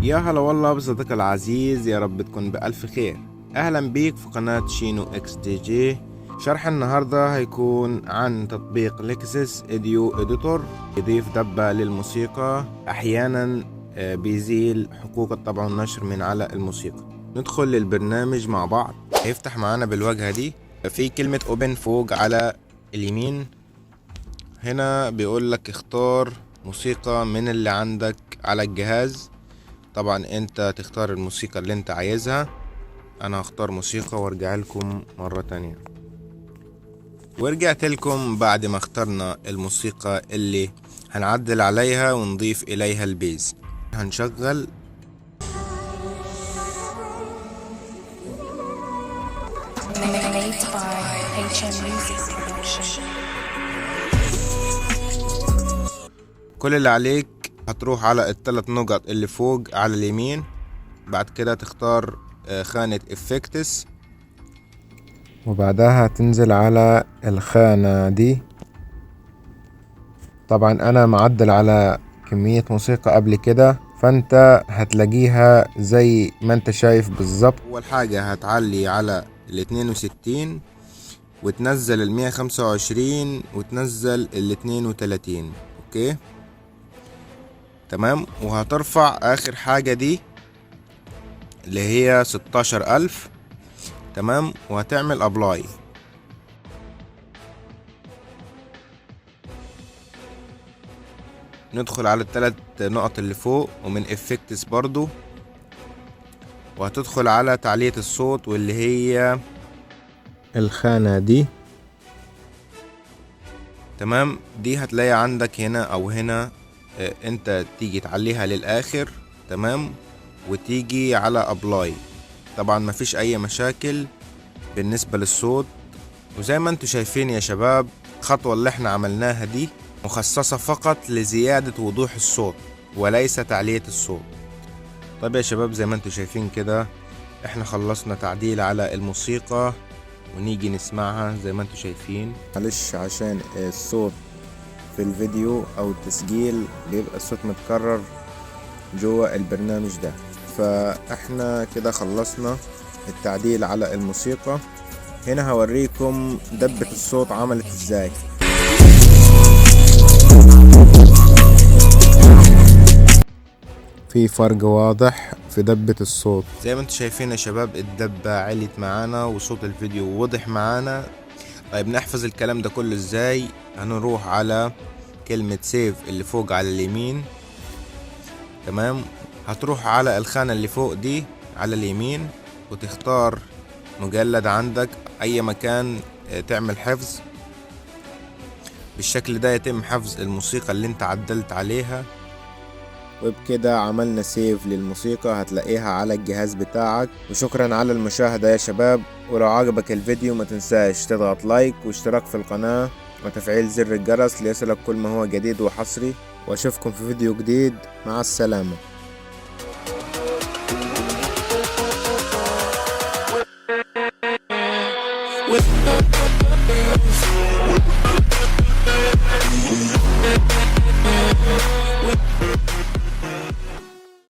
يا هلا والله بصديقي العزيز، يا رب تكون بألف خير. أهلا بيك في قناة شينو اكس دي جي. شرح النهاردة هيكون عن تطبيق لكسس اديو اديتور، يضيف دبة للموسيقى. أحيانا بيزيل حقوق الطبع والنشر من على الموسيقى. ندخل للبرنامج مع بعض. هيفتح معانا بالواجهة دي في كلمة اوبن فوق على اليمين. هنا بيقول لك اختار موسيقى من اللي عندك على الجهاز. طبعا انت تختار الموسيقى اللي انت عايزها. انا هختار موسيقى وارجع لكم مرة تانية. ورجعت لكم بعد ما اخترنا الموسيقى اللي هنعدل عليها ونضيف اليها البيز. هنشغل كل اللي عليك هتروح على الثلاث نقط اللي فوق على اليمين. بعد كده تختار خانة effects، وبعدها تنزل على الخانة دي. طبعا انا معدل على كمية موسيقى قبل كده، فانت هتلاقيها زي ما انت شايف بالظبط. اول حاجة هتعلي على 62 وتنزل 125 وتنزل 32. اوكي تمام. وهترفع اخر حاجة دي اللي هي 16,000. تمام. وهتعمل ابلاي. ندخل على الثلاث نقط اللي فوق ومن افكتس برضو، وهتدخل على تعلية الصوت واللي هي الخانة دي. تمام. دي هتلاقي عندك هنا او هنا. انت تيجي تعليها للاخر. تمام. وتيجي على ابلاي. طبعا مفيش اي مشاكل بالنسبة للصوت. وزي ما انتوا شايفين يا شباب، الخطوة اللي احنا عملناها دي مخصصة فقط لزيادة وضوح الصوت وليس تعلية الصوت. طيب يا شباب، زي ما انتوا شايفين كده احنا خلصنا تعديل على الموسيقى، ونيجي نسمعها زي ما انتوا شايفين. معلش عشان الصوت في الفيديو او التسجيل بيبقى الصوت متكرر جوه البرنامج ده. فاحنا كده خلصنا التعديل على الموسيقى. هنا هوريكم دبة الصوت عملت ازاي. في فرق واضح في دبة الصوت زي ما انتم شايفين يا شباب. الدبة علت معانا وصوت الفيديو وضح معانا. طيب نحفظ الكلام ده كله ازاي؟ هنروح على كلمة سيف اللي فوق على اليمين. تمام. هتروح على الخانة اللي فوق دي على اليمين، وتختار مجلد عندك اي مكان تعمل حفظ. بالشكل ده يتم حفظ الموسيقى اللي انت عدلت عليها. وبكده عملنا سيف للموسيقى، هتلاقيها على الجهاز بتاعك. وشكرا على المشاهدة يا شباب. ولو عجبك الفيديو ما تنساش تضغط لايك واشتراك في القناة وتفعيل زر الجرس ليصلك كل ما هو جديد وحصري. واشوفكم في فيديو جديد. مع السلامة.